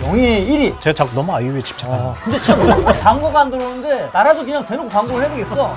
영예 1위. 제가 자꾸 너무 아이유에 집착하는 근데 참 광고가 안 들어오는데 나라도 그냥 대놓고 광고를 해야 되겠어.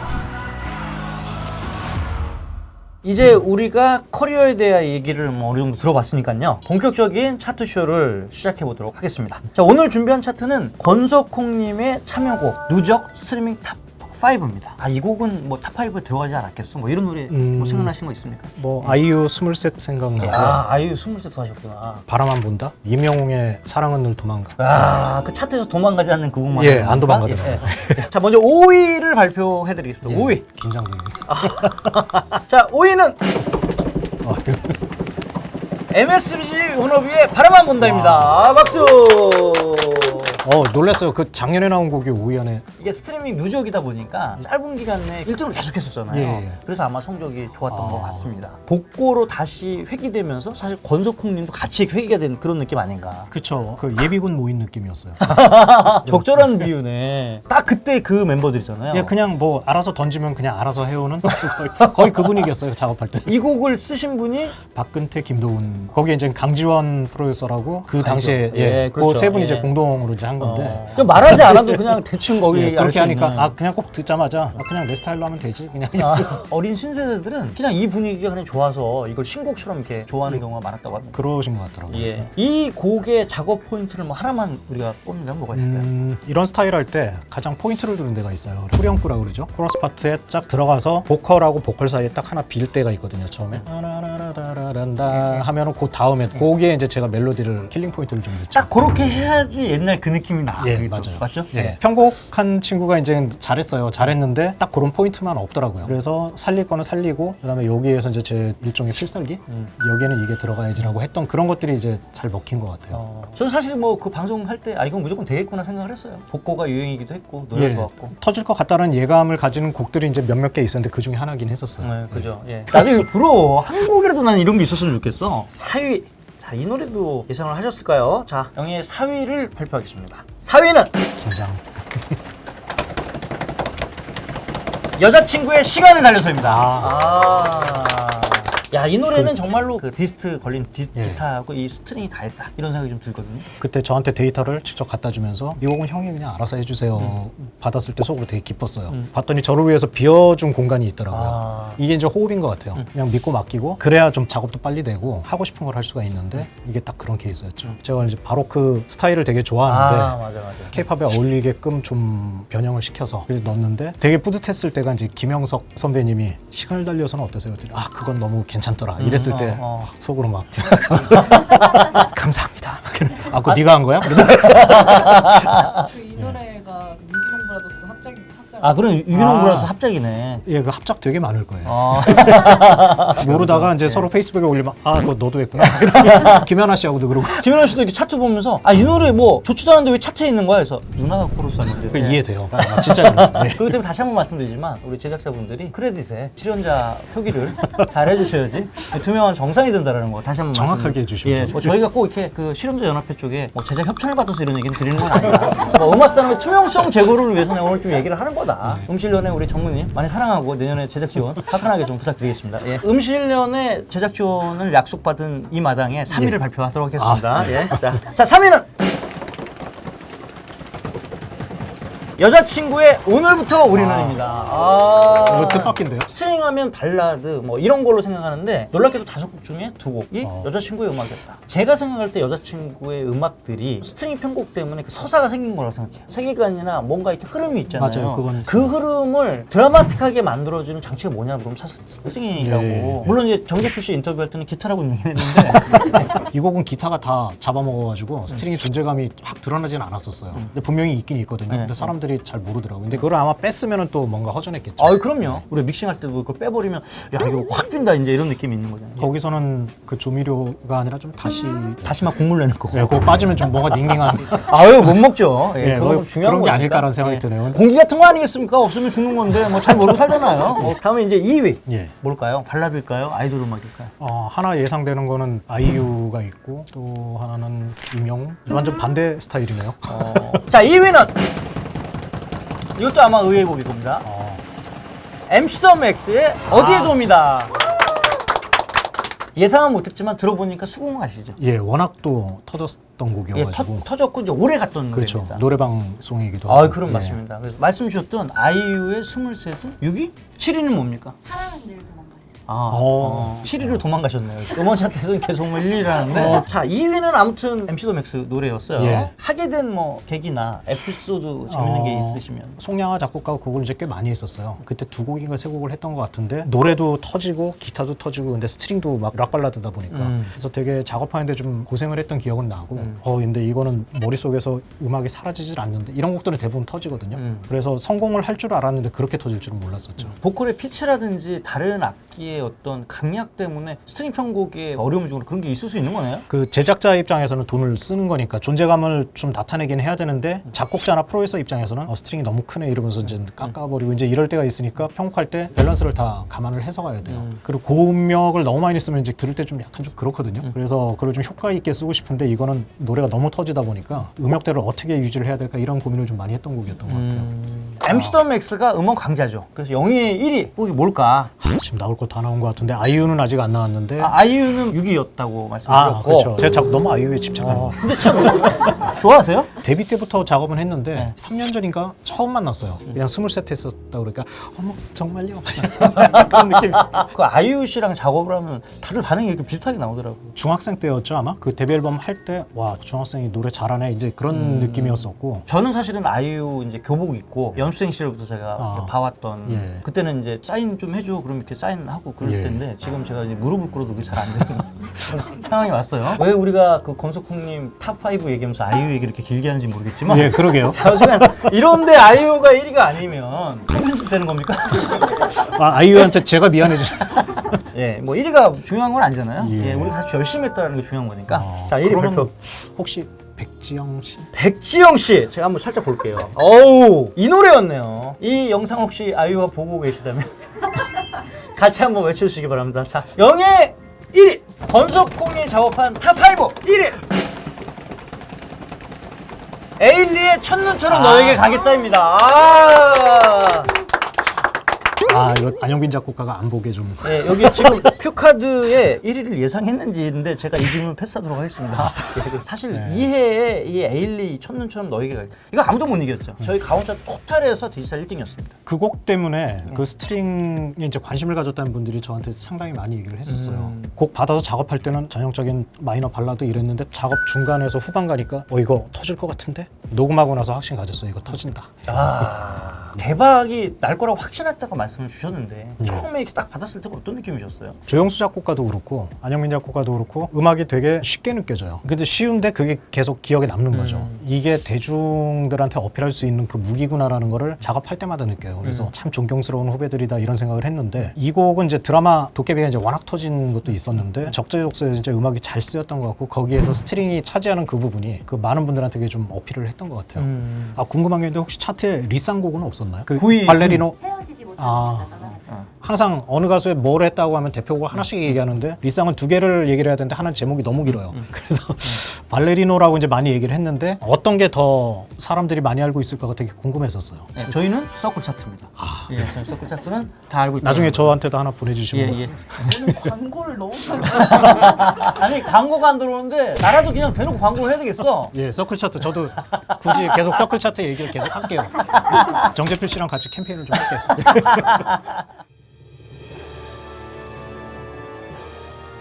이제 우리가 커리어에 대한 얘기를 뭐 어느 정도 들어봤으니까요. 본격적인 차트쇼를 시작해 보도록 하겠습니다. 자, 오늘 준비한 차트는 권석홍님의 참여곡 누적 스트리밍 탑 5입니다. 아, 이 곡은 뭐 탑 5에 들어가지 않았겠어? 뭐 이런 노래 뭐 생각나시는 거 있습니까? 뭐 아이유 23 생각나고 아, 아이유 23 하셨구나. 바라만 본다? 임영웅의 사랑은 늘 도망가. 아, 그 차트에서 도망가지 않는 그 곡만. 예, 안 도망가더라고요. 예. 자, 먼저 5위를 발표해 드리겠습니다. 5위. 긴장됩니다. 자, 5위는 MSG 혼업위의 바라만 본다입니다. 박수! 놀랐어요. 그 작년에 나온 곡이 5위 안에. 이게 스트리밍 누적이다 보니까 짧은 기간 내에 1등을 계속 했었잖아요. 예. 그래서 아마 성적이 좋았던 것 같습니다. 복고로 다시 회귀되면서 사실 권석홍님도 같이 회귀가 된 그런 느낌 아닌가. 그쵸. 그 예비군 모인 느낌이었어요. 적절한 비유네. 딱 그때 그 멤버들이잖아요. 예, 그냥 뭐 알아서 던지면 그냥 알아서 해오는 거의 그 분위기였어요. 작업할 때. 이 곡을 쓰신 분이 박근태, 김도훈. 거기에 이제 강지원 프로듀서라고 그 당시에 그렇죠. 그 세 분이 예. 이제 공동으로 이제 한 건데. 말하지 않아도 그냥 대충 거기 알 그렇게 수 있는. 하니까 그냥 꼭 듣자마자 그냥 내 스타일로 하면 되지 그냥. 어린 신세대들은 그냥 이 분위기가 그냥 좋아서 이걸 신곡처럼 이렇게 좋아하는 경우가 많았다고 합니다. 그러신 것 같더라고요. 예. 이 곡의 작업 포인트를 뭐 하나만 우리가 꼽는다면 뭐가 있을까요? 이런 스타일 할 때 가장 포인트를 두는 데가 있어요. 후렴구라고 그러죠. 코러스 파트에 쫙 들어가서 보컬하고 보컬 사이에 딱 하나 빌 때가 있거든요. 처음에 라라라라란다 하면은 그 다음에 거기에 이제 제가 멜로디를 킬링 포인트를 좀 넣죠. 딱 그렇게 해야지 옛날 그 느낌이 나. 예, 그게 또. 맞아요. 맞죠? 예. 편곡한 친구가 이제 잘했어요. 잘했는데 딱 그런 포인트만 없더라고요. 그래서 살릴 거는 살리고 그다음에 여기에서 이제 제 일종의 필살기 여기에는 이게 들어가야지라고 했던 그런 것들이 이제 잘 먹힌 것 같아요. 저는 사실 뭐 그 방송할 때 이건 무조건 되겠구나 생각을 했어요. 복고가 유행이기도 했고 노래 좋았고. 터질 것 같다는 예감을 가지는 곡들이 이제 몇몇 개 있었는데 그 중에 하나긴 했었어요. 네, 그죠. 예. 나도 이거 부러워. 한 곡이라도 난 이런 게 있었으면 좋겠어. 4위. 자, 이 노래도 예상을 하셨을까요? 자, 영예의 4위를 발표하겠습니다. 4위는 긴장. 여자친구의 시간을 달려서입니다. 야, 이 노래는 정말로 그 디스트 걸린 기타하고 이 스트링이 다 했다 이런 생각이 좀 들거든요. 그때 저한테 데이터를 직접 갖다 주면서 이 곡은 형이 그냥 알아서 해주세요. 받았을 때 속으로 되게 기뻤어요. 봤더니 저를 위해서 비워준 공간이 있더라고요. 이게 이제 호흡인 것 같아요. 그냥 믿고 맡기고 그래야 좀 작업도 빨리 되고 하고 싶은 걸 할 수가 있는데 이게 딱 그런 케이스였죠. 제가 이제 바로크 스타일을 되게 좋아하는데 맞아. 케이팝에 어울리게끔 좀 변형을 시켜서 그래서 넣었는데 되게 뿌듯했을 때가 이제 김영석 선배님이 시간을 달려서는 어떠세요? 그랬더니 그건 너무 괜찮더라. 이랬을 때 속으로 막 감사합니다. 그거 네가 한 거야? 이 노래가 유기농 브라더스 합작. 그럼 유기농 브라더스 합작이네. 예, 그 합작 되게 많을 거예요. 모르다가 이제 서로 페이스북에 올리면 그거 너도 했구나. 김연아 씨하고도 그러고. 김연아 씨도 이렇게 차트 보면서 이 노래 뭐 좋지도 않은데 왜 차트에 있는 거야? 그래서 누나가 코러스 하는데. 그 이해돼요. 진짜 이해돼요. 그렇기 때문에 다시 한 번 말씀드리지만 우리 제작자분들이 크레딧에 출연자 표기를 잘 해주셔야지 투명한 정상이 된다는 거 다시 한 번 정확하게 해주시면 뭐 저희가 꼭 이렇게 그 실험자 연합회 쪽에 뭐 제작 협찬을 받아서 이런 얘기를 드리는 건 아니라 뭐 음악 산업의 투명성 제고를 위해서 내가 오늘 좀 얘기를 하는 거다. 음실련의 우리 정무님 많이 사랑하고 내년에 제작 지원 화끈하게 좀 부탁드리겠습니다. 예. 음실련의 제작 지원을 약속받은 이 마당에 3위를 발표하도록 하겠습니다. 예. 자, 3위는 여자친구의 오늘부터 우리는입니다. 이거 뜻밖인데요? 스트링하면 발라드 뭐 이런 걸로 생각하는데 놀랍게도 5곡 중에 2곡이 여자친구의 음악이었다. 제가 생각할 때 여자친구의 음악들이 스트링 편곡 때문에 그 서사가 생긴 거라고 생각해요. 세계관이나 뭔가 이렇게 흐름이 있잖아요. 맞아요, 그거는 그 흐름을 드라마틱하게 만들어주는 장치가 뭐냐 그러면 사실 스트링이라고. 물론 이제 정재필 씨 인터뷰할 때는 기타라고 얘기를 했는데 이 곡은 기타가 다 잡아먹어가지고 스트링의 존재감이 확 드러나진 않았었어요. 근데 분명히 있긴 있거든요. 근데 사람들이 잘 모르더라고요. 근데 그걸 아마 뺐으면 또 뭔가 허전했겠죠. 그럼요. 우리 믹싱할 때도 그걸 빼버리면 이거 확 빈다 이제 이런 느낌이 있는 거잖아요. 거기서는 그 조미료가 아니라 좀 다시마 국물 내는 거. 네, 그거 빠지면 좀 뭔가 닝닝한 못 먹죠. 그건 중요한 그런 게 거니까. 아닐까라는 생각이 드네요. 공기 같은 거 아니겠습니까? 없으면 죽는 건데 뭐 잘 모르고 살잖아요. 다음에 이제 2위. 뭘까요? 발라드일까요? 아이돌 음악일까요? 하나 예상되는 거는 아이유가 있고 또 하나는 임영웅. 완전 반대 스타일이네요. 자, 2위는 이것도 아마 의외의 곡일 겁니다. MC 더 맥스의 어디에 도입니다. 예상은 못했지만 들어보니까 수긍 가시죠. 예, 워낙 또 터졌던 예, 곡이어가지고. 터졌고 이제 오래 갔던 그렇죠. 노래입니다. 노래방송이기도 하고. 아, 그럼 예. 맞습니다. 그래서 말씀 주셨던 아이유의 23은 6위? 7위는 뭡니까? 사랑은 늘 도망가요. 아, 7위로 도망가셨네요. 음원 차트에서는 계속 1, 2를 하는데 자, 2위는 아무튼 MC 더 맥스 노래였어요. 예. 하게 된 뭐 계기나 에피소드 재밌는 게 있으시면. 송량아 작곡가가 곡을 이제 꽤 많이 했었어요. 그때 2곡인가 3곡을 했던 것 같은데 노래도 터지고 기타도 터지고 근데 스트링도 막 락발라드다 보니까 그래서 되게 작업하는데 좀 고생을 했던 기억은 나고 근데 이거는 머릿속에서 음악이 사라지질 않는데 이런 곡들은 대부분 터지거든요. 그래서 성공을 할 줄 알았는데 그렇게 터질 줄은 몰랐었죠. 보컬의 피치라든지 다른 악기의 어떤 강약 때문에 스트링 편곡의 어려움 중으로 그런 게 있을 수 있는 거네요? 그 제작자 입장에서는 돈을 쓰는 거니까 존재감을 좀 나타내긴 해야 되는데 작곡자나 프로듀서 입장에서는 스트링이 너무 크네 이러면서 이제 깎아버리고 이제 이럴 때가 있으니까 편곡할 때 밸런스를 다 감안을 해서 가야 돼요. 그리고 고음역을 너무 많이 쓰면 이제 들을 때 좀 약간 좀 그렇거든요. 그래서 그걸 좀 효과 있게 쓰고 싶은데 이거는 노래가 너무 터지다 보니까 음역대를 어떻게 유지를 해야 될까 이런 고민을 좀 많이 했던 곡이었던 것 같아요. MC 더 맥스가 음원 강자죠. 그래서 영예의 1위 곡이 뭘까? 지금 나올 거 다 나온 것 같은데 아이유는 아직 안 나왔는데 아이유는 6위였다고 말씀드렸고. 그렇죠. 제가 자꾸 너무 아이유에 집착하는 거예요. 근데 참 좋아하세요? 데뷔 때부터 작업은 했는데 3년 전인가 처음 만났어요. 그냥 23 했었다 그러니까 어머 정말요? 그런 느낌. 그 아이유 씨랑 작업을 하면 다들 반응이 이렇게 비슷하게 나오더라고요. 중학생 때였죠 아마? 그 데뷔 앨범 할 때 와 중학생이 노래 잘하네 이제 그런 느낌이었었고 저는 사실은 아이유 이제 교복 입고 연습생 시절부터 제가 이렇게 봐왔던 예. 그때는 이제 사인 좀 해줘 그럼 이렇게 사인하고 그럴 예. 때인데 지금 제가 이제 무릎을 꿇어도 그게 잘 안 되는 상황이 왔어요. 왜 우리가 그 권석훈님 탑5 얘기하면서 아이유 얘기 이렇게 길게 하는지 모르겠지만 예 그러게요. 자, 어쨌든 이런데 아이유가 1위가 아니면 편집 되는 겁니까? 아이유한테 제가 미안해져. 예, 뭐 1위가 중요한 건 아니잖아요. 예. 예, 우리가 같이 열심히 했다는 게 중요한 거니까. 자, 1위 그러면 발표. 혹시 백지영 씨? 백지영 씨, 제가 한번 살짝 볼게요. 어우, 이 노래였네요. 이 영상 혹시 아이유가 보고 계시다면 같이 한번 외쳐주시기 바랍니다. 자, 영예 1위 권석홍이 작업한 탑5 1위 에일리의 첫눈처럼 너에게 가겠다입니다. 이거 안영빈 작곡가가 안 보게 좀. 예, 여기 지금 큐카드에 1위를 예상했는지인데 제가 이 질문 패스하도록 하겠습니다. 예, 사실 이 해에 이 에일리 첫눈처럼 너에게 가겠다. 이거 아무도 못 이겼죠. 저희 가온차 토탈에서 디지털 1등이었습니다. 그 곡 때문에 그 스트링에 이제 관심을 가졌다는 분들이 저한테 상당히 많이 얘기를 했었어요. 곡 받아서 작업할 때는 전형적인 마이너 발라드 이랬는데 작업 중간에서 후반 가니까 이거 터질 것 같은데? 녹음하고 나서 확신 가졌어요. 이거 터진다. 대박이 날 거라고 확신했다고 말씀을 주셨는데 처음에 이렇게 딱 받았을 때가 어떤 느낌이셨어요? 조영수 작곡가도 그렇고 안영민 작곡가도 그렇고 음악이 되게 쉽게 느껴져요. 근데 쉬운데 그게 계속 기억에 남는 거죠. 이게 대중들한테 어필할 수 있는 그 무기구나라는 거를 작업할 때마다 느껴요. 그래서 참 존경스러운 후배들이다 이런 생각을 했는데 이 곡은 이제 드라마 도깨비가 이제 워낙 터진 것도 있었는데 적재적소에 진짜 음악이 잘 쓰였던 것 같고 거기에서 스트링이 차지하는 그 부분이 그 많은 분들한테 좀 어필을 했던 것 같아요. 궁금한 게 있는데 혹시 차트에 리쌍 곡은 없었나요? 그 구이, 발레리노 헤어지지 못하는 여자가 항상 어느 가수에 뭘 했다고 하면 대표곡을 하나씩 얘기하는데 리쌍은 2개를 얘기를 해야 되는데 하나는 제목이 너무 길어요. 그래서 발레리노라고 이제 많이 얘기를 했는데 어떤 게 더 사람들이 많이 알고 있을까가 되게 궁금했었어요. 네, 저희는 서클 차트입니다. 예, 저희 서클 차트는 다 알고 있다. 나중에 저한테도 하나 보내주시면 예. 오늘 광고를 너무 잘 아니 광고가 안 들어오는데 나라도 그냥 대놓고 광고를 해야 되겠어. 예, 서클 차트 저도 굳이 계속 서클 차트 얘기를 계속 할게요. 정재필 씨랑 같이 캠페인을 좀 할게요.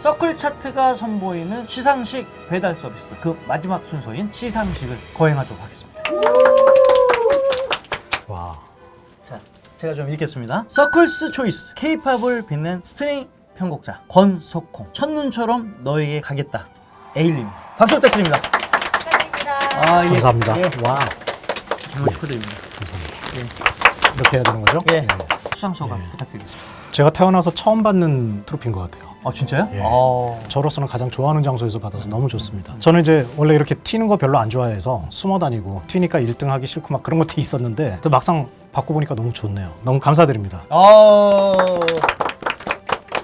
서클 차트가 선보이는 시상식 배달 서비스 그 마지막 순서인 시상식을 거행하도록 하겠습니다. 와, 자, 제가 좀 읽겠습니다. 서클스 초이스 K-팝을 빛낸 스트링 편곡자 권석홍 첫눈처럼 너에게 가겠다 에일리입니다. 박수 부탁드립니다. 축하드립니다. 예. 감사합니다. 예. 와, 정말 축하드립니다. 감사합니다. 이렇게 해야 되는 거죠? 예. 수상소감 부탁드리겠습니다. 제가 태어나서 처음 받는 트로피인 것 같아요. 진짜요? 예. 아. 저로서는 가장 좋아하는 장소에서 받아서 너무 좋습니다. 저는 이제 원래 이렇게 튀는 거 별로 안 좋아해서 숨어 다니고 튀니까 1등 하기 싫고 막 그런 것도 있었는데 또 막상 받고 보니까 너무 좋네요. 너무 감사드립니다.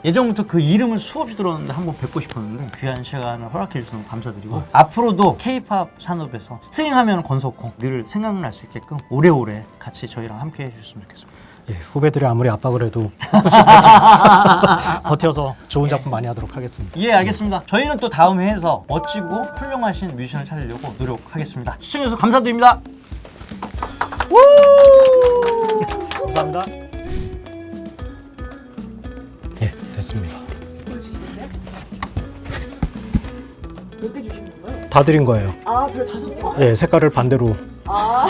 예전부터 그 이름을 수없이 들었는데 한번 뵙고 싶었는데 귀한 시간을 허락해 주셔서 너무 감사드리고 앞으로도 K-팝 산업에서 스트링하면 권석홍 늘 생각날 수 있게끔 오래오래 같이 저희랑 함께 해주셨으면 좋겠습니다. 예, 후배들이 아무리 압박을 해도 버텨서 좋은 작품 많이 하도록 하겠습니다. 예, 알겠습니다. 저희는 또 다음 회에서 멋지고 훌륭하신 뮤지션을 찾으려고 노력하겠습니다. 시청해주셔서 감사드립니다. 감사합니다. 예, 됐습니다. 몇 개 주신 건가요? 다 드린 거예요. 아, 별 5개? 예, 색깔을 반대로. 아,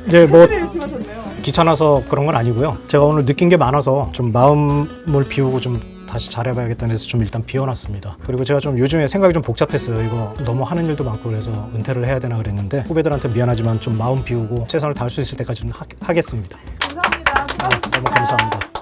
이제 뭐 이렇게 하셨네요. 귀찮아서 그런 건 아니고요. 제가 오늘 느낀 게 많아서 좀 마음을 비우고 좀 다시 잘해봐야겠다는 해서 좀 일단 비워놨습니다. 그리고 제가 좀 요즘에 생각이 좀 복잡했어요. 이거 너무 하는 일도 많고 그래서 은퇴를 해야 되나 그랬는데 후배들한테 미안하지만 좀 마음 비우고 최선을 다할 수 있을 때까지는 하겠습니다. 감사합니다. 너무 감사합니다.